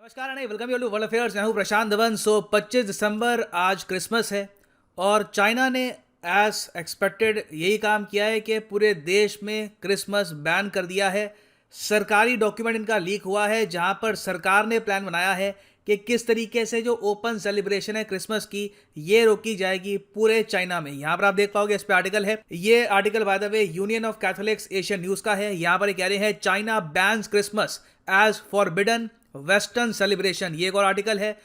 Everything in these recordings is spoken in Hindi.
नमस्कार and welcome you to world affairs. मैं हूं प्रशांत धवन। 25 दिसंबर आज क्रिसमस है और चाइना ने एज एक्सपेक्टेड यही काम किया है कि पूरे देश में क्रिसमस बैन कर दिया है। सरकारी डॉक्यूमेंट इनका लीक हुआ है जहां पर सरकार ने प्लान बनाया है कि किस तरीके से जो ओपन सेलिब्रेशन है क्रिसमस की ये रोकी जाएगी पूरे चाइना में। यहाँ पर आप देख पाओगे, इस पे आर्टिकल है। ये article by the way Union of Catholics Asian News का है। यहाँ पर कह रहे हैं China bans Christmas as forbidden western celebration. ये एक और आर्टिकल है।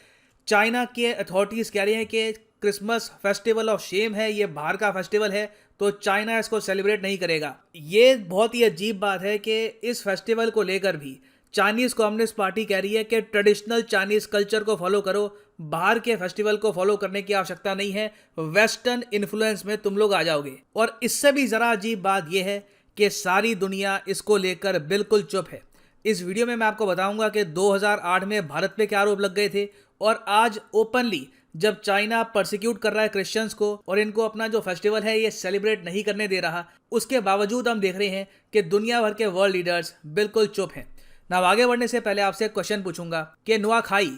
चाइना के अथॉरिटीज कह रही हैं कि क्रिसमस फेस्टिवल ऑफ शेम है, ये बाहर का फेस्टिवल है तो चाइना इसको सेलिब्रेट नहीं करेगा। ये बहुत ही अजीब बात है कि इस फेस्टिवल को लेकर भी चाइनीज कम्युनिस्ट पार्टी कह रही है कि ट्रेडिशनल चाइनीज कल्चर को फॉलो करो, बाहर के फेस्टिवल को फॉलो करने की आवश्यकता नहीं है, वेस्टर्न इन्फ्लुएंस में तुम लोग आ जाओगे। और इससे भी जरा अजीब बात यह है कि सारी दुनिया इसको लेकर बिल्कुल चुप है। इस वीडियो में मैं आपको बताऊंगा कि 2008 में भारत पे क्या आरोप लग गए थे और आज ओपनली जब चाइना परसिक्यूट कर रहा है क्रिश्चियंस को और इनको अपना जो फेस्टिवल है ये सेलिब्रेट नहीं करने दे रहा, उसके बावजूद हम देख रहे हैं कि दुनिया भर के वर्ल्ड लीडर्स बिल्कुल चुप हैं। ना आगे बढ़ने से पहले आपसे एक क्वेश्चन पूछूंगा कि नुआखाई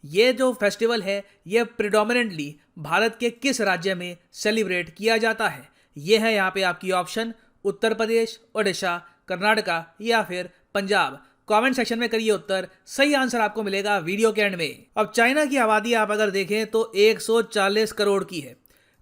ये जो फेस्टिवल है ये प्रिडोमिनेंटली भारत के किस राज्य में सेलिब्रेट किया जाता है? ये है यहाँ पे आपकी ऑप्शन, उत्तर प्रदेश, ओडिशा, कर्नाटका या फिर पंजाब। कमेंट सेक्शन में करिए उत्तर। सही आंसर आपको मिलेगा वीडियो के एंड में। अब चाइना की आबादी आप अगर देखें तो 140 करोड़ की है।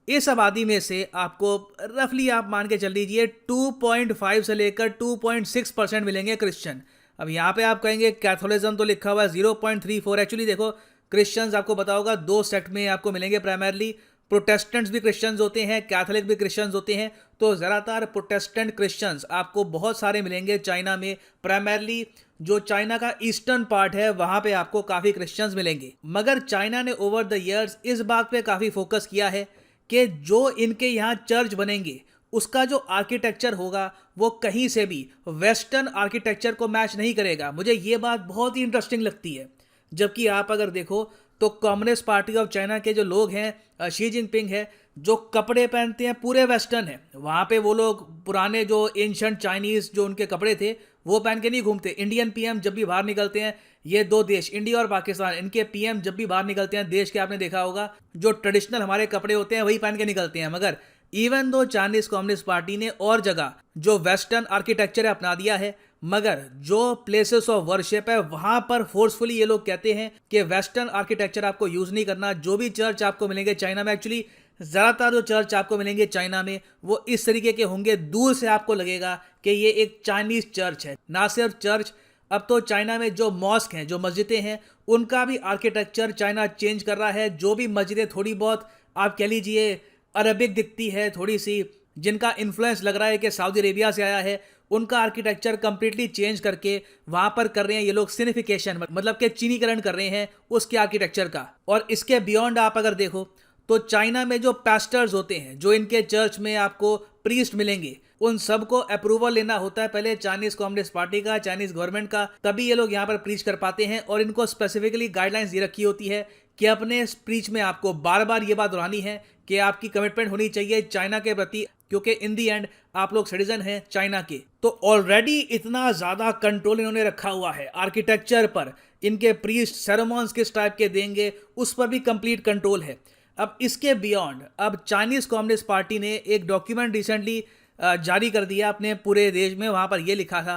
इस आबादी में से आपको रफली आप मान के चल लीजिए 2.5 से लेकर 2.6% मिलेंगे क्रिश्चियन। अब यहाँ पे आप कहेंगे कैथोलिज्म तो लिखा हुआ है 0.34। एक्चुअली देखो, क्रिश्चियंस आपको पता होगा दो सेक्ट में आपको मिलेंगे प्राइमरली। प्रोटेस्टेंट्स भी क्रिश्चियंस होते हैं, कैथोलिक भी क्रिश्चियंस होते हैं। तो ज़्यादातर प्रोटेस्टेंट क्रिश्चियंस आपको बहुत सारे मिलेंगे चाइना में। प्राइमरली जो चाइना का ईस्टर्न पार्ट है वहाँ पे आपको काफ़ी क्रिश्चियंस मिलेंगे। मगर चाइना ने ओवर द ईयर्स इस बात पे काफ़ी फोकस किया है कि जो इनके यहाँ चर्च बनेंगे उसका जो आर्किटेक्चर होगा वो कहीं से भी वेस्टर्न आर्किटेक्चर को मैच नहीं करेगा। मुझे ये बात बहुत ही इंटरेस्टिंग लगती है। जबकि आप अगर देखो तो कम्युनिस्ट पार्टी ऑफ चाइना के जो लोग हैं, शी जिनपिंग है, जो कपड़े पहनते हैं पूरे वेस्टर्न है। वहाँ पे वो लोग पुराने जो एंशंट चाइनीज जो उनके कपड़े थे वो पहन के नहीं घूमते। इंडियन पीएम जब भी बाहर निकलते हैं, ये दो देश इंडिया और पाकिस्तान, इनके पीएम जब भी बाहर निकलते हैं देश के, आपने देखा होगा जो ट्रेडिशनल हमारे कपड़े होते हैं वही पहन के निकलते हैं। मगर even though Chinese communist party ने और जगह जो वेस्टर्न आर्किटेक्चर है अपना दिया है, मगर जो प्लेसेस ऑफ वर्शिप है वहां पर फोर्सफुली ये लोग कहते हैं कि वेस्टर्न आर्किटेक्चर आपको यूज नहीं करना। जो भी चर्च आपको मिलेंगे चाइना में, एक्चुअली ज़्यादातर जो चर्च आपको मिलेंगे चाइना में वो इस तरीके के होंगे, दूर से आपको लगेगा कि ये एक चाइनीज चर्च है। ना सिर्फ चर्च, अब तो चाइना में जो मॉस्क हैं, जो मस्जिदें हैं, उनका भी आर्किटेक्चर चाइना चेंज कर रहा है। जो भी मस्जिदें थोड़ी बहुत आप कह लीजिए अरबिक दिखती है, थोड़ी सी जिनका इन्फ्लुएंस लग रहा है कि सऊदी अरेबिया से आया है, उनका आर्किटेक्चर कंप्लीटली चेंज करके वहां पर कर रहे हैं ये लोग सिग्निफिकेशन, मतलब कि चीनीकरण कर रहे हैं उसके आर्किटेक्चर का। और इसके बियॉन्ड आप अगर देखो तो चाइना में जो पास्टर्स होते हैं, जो इनके चर्च में आपको प्रीस्ट मिलेंगे, उन सबको अप्रूवल लेना होता है पहले चाइनीज कम्युनिस्ट पार्टी का, चाइनीज गवर्नमेंट का, तभी ये लोग यहाँ पर प्रीच कर पाते हैं। और इनको स्पेसिफिकली गाइडलाइंस ये रखी होती है कि अपने स्पीच में आपको बार बार ये बात दोहरानी है कि आपकी कमिटमेंट होनी चाहिए चाइना के प्रति, क्योंकि इन दी एंड आप लोग सिटीजन हैं चाइना के। तो ऑलरेडी इतना ज्यादा कंट्रोल इन्होंने रखा हुआ है आर्किटेक्चर पर, इनके प्रीस्ट सेरेमॉन्स किस टाइप के देंगे उस पर भी कंप्लीट कंट्रोल है। अब इसके बियॉन्ड अब चाइनीज कम्युनिस्ट पार्टी ने एक डॉक्यूमेंट रिसेंटली जारी कर दिया अपने पूरे देश में। वहाँ पर यह लिखा था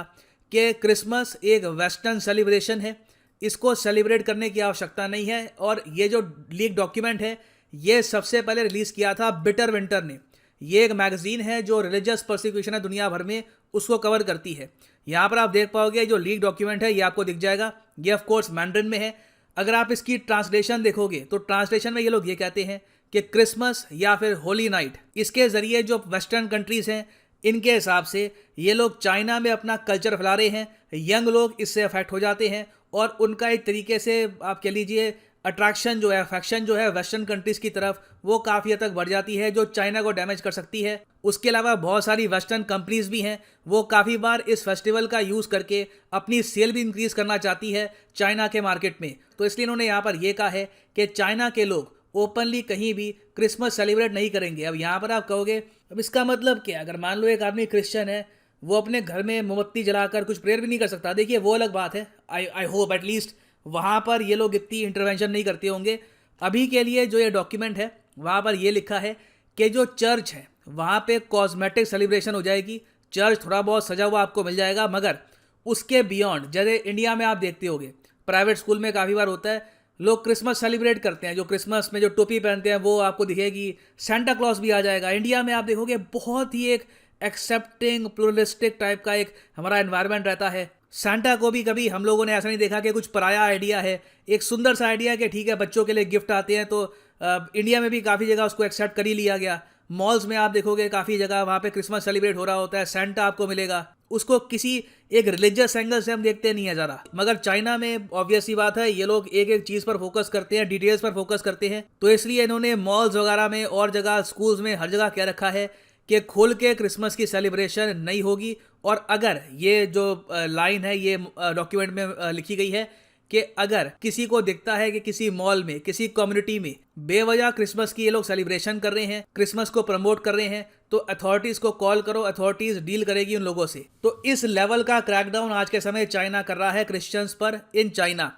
कि क्रिसमस एक वेस्टर्न सेलिब्रेशन है, इसको सेलिब्रेट करने की आवश्यकता नहीं है। और ये जो लीक डॉक्यूमेंट है ये सबसे पहले रिलीज किया था बिटर विंटर ने। ये एक मैगजीन है जो रिलीजियस परसिक्यूशन है दुनिया भर में, उसको कवर करती है। यहाँ पर आप देख पाओगे जो लीक डॉक्यूमेंट है ये आपको दिख जाएगा। ये ऑफ कोर्स मैंड्रिन में है। अगर आप इसकी ट्रांसलेशन देखोगे तो ट्रांसलेशन में ये लोग ये कहते हैं कि क्रिसमस या फिर होली नाइट, इसके जरिए जो वेस्टर्न कंट्रीज हैं इनके हिसाब से ये लोग चाइना में अपना कल्चर फैला रहे हैं। यंग लोग इससे अफेक्ट हो जाते हैं और उनका एक तरीके से आप कह लीजिए अट्रैक्शन जो है, अफेक्शन जो है वेस्टर्न कंट्रीज की तरफ, वो काफ़ी हद तक बढ़ जाती है, जो चाइना को डैमेज कर सकती है। उसके अलावा बहुत सारी वेस्टर्न कंपनीज भी हैं, वो काफ़ी बार इस फेस्टिवल का यूज़ करके अपनी सेल भी इंक्रीज करना चाहती है चाइना के मार्केट में। तो इसलिए इन्होंने यहाँ पर यह कहा है कि चाइना के लोग ओपनली कहीं भी क्रिसमस सेलिब्रेट नहीं करेंगे। अब यहाँ पर आप कहोगे अब इसका मतलब क्या? अगर मान लो एक आदमी क्रिश्चियन है, वो अपने घर में मोमबत्ती जलाकर कुछ प्रेयर भी नहीं कर सकता। देखिए वो अलग बात है। आई होप एटलीस्ट वहाँ पर ये लोग इतनी इंटरवेंशन नहीं करते होंगे। अभी के लिए जो ये डॉक्यूमेंट है वहाँ पर ये लिखा है कि जो चर्च है वहाँ पे कॉस्मेटिक सेलिब्रेशन हो जाएगी, चर्च थोड़ा बहुत सजा हुआ आपको मिल जाएगा, मगर उसके बियॉन्ड, जैसे इंडिया में आप देखते होंगे प्राइवेट स्कूल में काफ़ी बार होता है, लोग क्रिसमस सेलिब्रेट करते हैं, जो क्रिसमस में जो टोपी पहनते हैं वो आपको दिखेगी, सेंटा क्लॉज भी आ जाएगा। इंडिया में आप देखोगे बहुत ही एक एक्सेप्टिंग प्लुरलिस्टिक टाइप का एक हमारा एनवायरनमेंट रहता है। सेंटा को भी कभी हम लोगों ने ऐसा नहीं देखा कि कुछ पराया आइडिया है, एक सुंदर सा आइडिया है कि ठीक है बच्चों के लिए गिफ्ट आते हैं, तो इंडिया में भी काफ़ी जगह उसको एक्सेप्ट कर ही लिया गया। मॉल्स में आप देखोगे काफ़ी जगह वहाँ पे क्रिसमस सेलिब्रेट हो रहा होता है, सेंटा आपको मिलेगा, उसको किसी एक रिलीजियस एंगल से हम देखते नहीं है ज़रा। मगर चाइना में ऑब्वियस सी बात है, ये लोग एक एक चीज़ पर फोकस करते हैं, डिटेल्स पर फोकस करते हैं, तो इसलिए इन्होंने मॉल्स वगैरह में और जगह स्कूल्स में हर जगह क्या रखा है कि खोल के क्रिसमस की सेलिब्रेशन नहीं होगी। और अगर ये जो लाइन है ये डॉक्यूमेंट में लिखी गई है कि अगर किसी को दिखता है कि किसी मॉल में, किसी कम्युनिटी में बेवजह क्रिसमस की ये लोग सेलिब्रेशन कर रहे हैं, क्रिसमस को प्रमोट कर रहे हैं, तो अथॉरिटीज को कॉल करो, अथॉरिटीज डील करेगी उन लोगों से। तो इस लेवल का क्रैकडाउन आज के समय चाइना कर रहा है क्रिश्चियंस पर इन चाइना।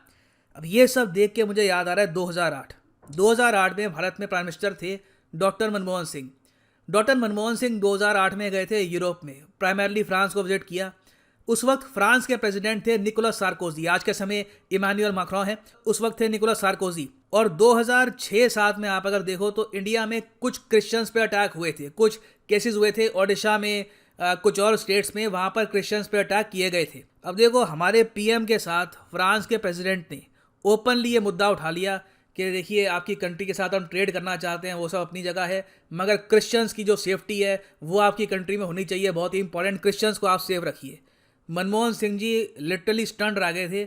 अब ये सब देख के मुझे याद आ रहा है 2008 में भारत में प्राइम मिनिस्टर थे डॉक्टर मनमोहन सिंह। डॉक्टर मनमोहन सिंह 2008 में गए थे यूरोप में, प्राइमरली फ्रांस को विजिट किया। उस वक्त फ्रांस के प्रेसिडेंट थे निकोलस सार्कोजी, आज के समय इमानुएल मैक्रों हैं, उस वक्त थे निकोलस सार्कोजी। और 2006-7 में आप अगर देखो तो इंडिया में कुछ क्रिश्चियंस पे अटैक हुए थे, कुछ केसेस हुए थे ओडिशा में, कुछ और स्टेट्स में, वहाँ पर क्रिश्चियंस पे अटैक किए गए थे। अब देखो हमारे पीएम के साथ फ्रांस के प्रेसिडेंट ने ओपनली ये मुद्दा उठा लिया कि देखिए आपकी कंट्री के साथ हम ट्रेड करना चाहते हैं, वो सब अपनी जगह है, मगर क्रिश्चियंस की जो सेफ्टी है वो आपकी कंट्री में होनी चाहिए, बहुत ही इंपॉर्टेंट, क्रिश्चियंस को आप सेफ रखिए। मनमोहन सिंह जी लिटरली स्टंट रह गए थे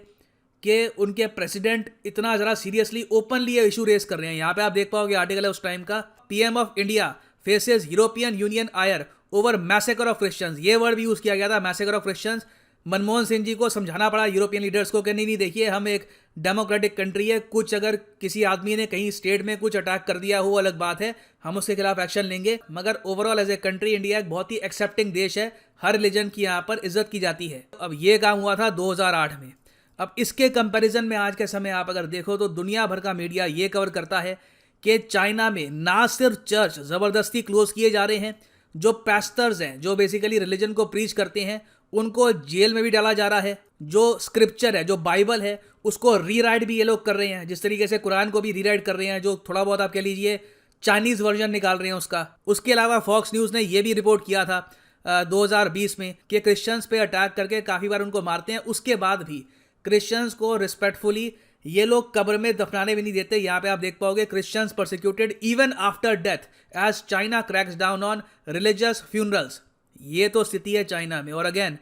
कि उनके प्रेसिडेंट इतना ज़रा सीरियसली ओपनली ये इशू रेस कर रहे हैं। यहाँ पे आप देख पाओगे आर्टिकल है उस टाइम का, PM of India faces European Union ire over massacre of Christians, ये वर्ड भी यूज़ किया गया था, massacre of Christians. Manmohan Singh ji को समझाना पड़ा यूरोपियन लीडर्स को कि नहीं देखिए हम एक डेमोक्रेटिक कंट्री है, कुछ अगर किसी आदमी ने कहीं स्टेट में कुछ अटैक कर दिया हो अलग बात है, हम उसके खिलाफ एक्शन लेंगे, मगर overall as a country India एक बहुत ही एक्सेप्टिंग देश है, हर रिलीजन की यहाँ पर इज्जत की जाती है। अब ये काम हुआ था 2008 में। अब इसके कंपैरिजन में आज के समय आप अगर देखो तो दुनिया भर का मीडिया ये कवर करता है कि चाइना में ना सिर्फ चर्च ज़बरदस्ती क्लोज किए जा रहे हैं, जो पैस्टर्स हैं, जो बेसिकली रिलीजन को प्रीच करते हैं, उनको जेल में भी डाला जा रहा है। जो स्क्रिप्चर है, जो बाइबल है, उसको रीराइट भी ये लोग कर रहे हैं, जिस तरीके से कुरान को भी रीराइट कर रहे हैं, जो थोड़ा बहुत आप कह लीजिए चाइनीज वर्जन निकाल रहे हैं उसका। उसके अलावा फॉक्स न्यूज़ ने यह भी रिपोर्ट किया था 2020 में कि क्रिश्चियंस पे अटैक करके काफ़ी बार उनको मारते हैं, उसके बाद भी क्रिश्चियंस को रिस्पेक्टफुली ये लोग कब्र में दफनाने भी नहीं देते। यहाँ पे आप देख पाओगे Christians persecuted even after death as China cracks down on religious funerals. ये तो स्थिति है चाइना में। और अगेन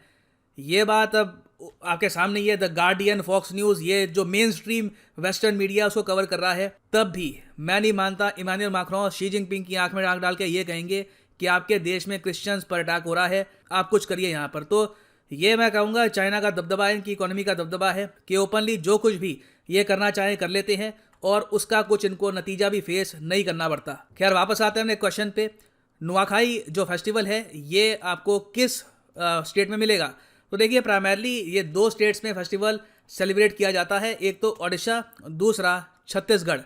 ये बात अब आपके सामने, ये द गार्डियन, फॉक्स न्यूज़, ये जो मेन स्ट्रीम वेस्टर्न मीडिया उसको कवर कर रहा है, तब भी मैं नहीं मानता इमानुएल मैक्रों शी जिनपिंग की आंख में आंख डाल के ये कहेंगे कि आपके देश में क्रिश्चियंस पर अटैक हो रहा है, आप कुछ करिए यहाँ पर। तो ये मैं कहूँगा चाइना का दबदबा है, इनकी इकोनॉमी का दबदबा है कि ओपनली जो कुछ भी ये करना चाहें कर लेते हैं और उसका कुछ इनको नतीजा भी फेस नहीं करना पड़ता। खैर वापस आते हैं अपने क्वेश्चन पे। नुआखाई जो फेस्टिवल है ये आपको किस स्टेट में मिलेगा? तो देखिए प्राइमरली ये 2 स्टेट्स में फेस्टिवल सेलिब्रेट किया जाता है, एक तो ओडिशा, दूसरा छत्तीसगढ़।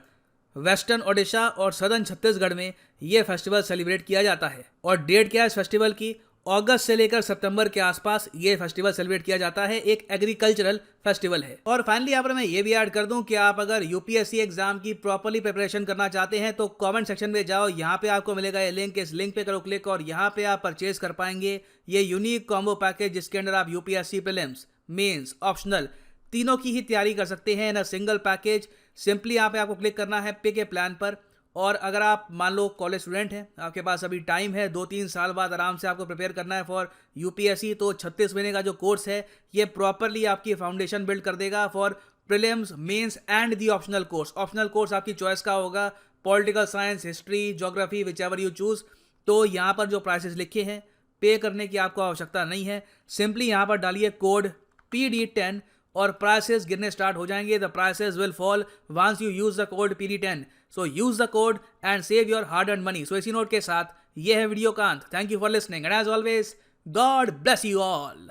वेस्टर्न ओडिशा और सदर्न छत्तीसगढ़ में ये फेस्टिवल सेलिब्रेट किया जाता है। और डेट क्या है इस फेस्टिवल की? अगस्त से लेकर सितंबर के आसपास ये फेस्टिवल सेलिब्रेट किया जाता है, एक एग्रीकल्चरल फेस्टिवल है। और फाइनली यहाँ पर मैं ये भी ऐड कर दूं कि आप अगर यूपीएससी एग्जाम की प्रॉपर्ली प्रिपरेशन करना चाहते हैं तो कमेंट सेक्शन में जाओ, यहाँ पे आपको मिलेगा ये लिंक, इस लिंक पे करो क्लिक और यहाँ पे आप परचेज कर पाएंगे ये यूनिक कॉम्बो पैकेज, जिसके अंदर आप यूपीएससी प्रीलिम्स, मेंस, ऑप्शनल तीनों की ही तैयारी कर सकते हैं इन अ सिंगल पैकेज। सिंपली यहाँ पे आपको क्लिक करना है पिक ए प्लान पर। और अगर आप मान लो कॉलेज स्टूडेंट हैं, आपके पास अभी टाइम है, 2-3 साल बाद आराम से आपको प्रिपेयर करना है फॉर यूपीएससी, तो 36 महीने का जो कोर्स है ये प्रॉपरली आपकी फाउंडेशन बिल्ड कर देगा for prelims, mains and the optional course. Optional course आपकी चॉइस का होगा, political science, history, geography, whichever you choose. तो यहाँ पर जो प्राइसेस लिखे हैं पे करने की आपको आवश्यकता नहीं है, सिंपली यहाँ पर डालिए कोड PD10 और प्राइसेस गिरने स्टार्ट हो जाएंगे। The prices will fall once you use the code PD10। So use the code and save your hard earned money. So इसी नोट के साथ ये है वीडियो का अंत। Thank you for listening and as always God bless you all.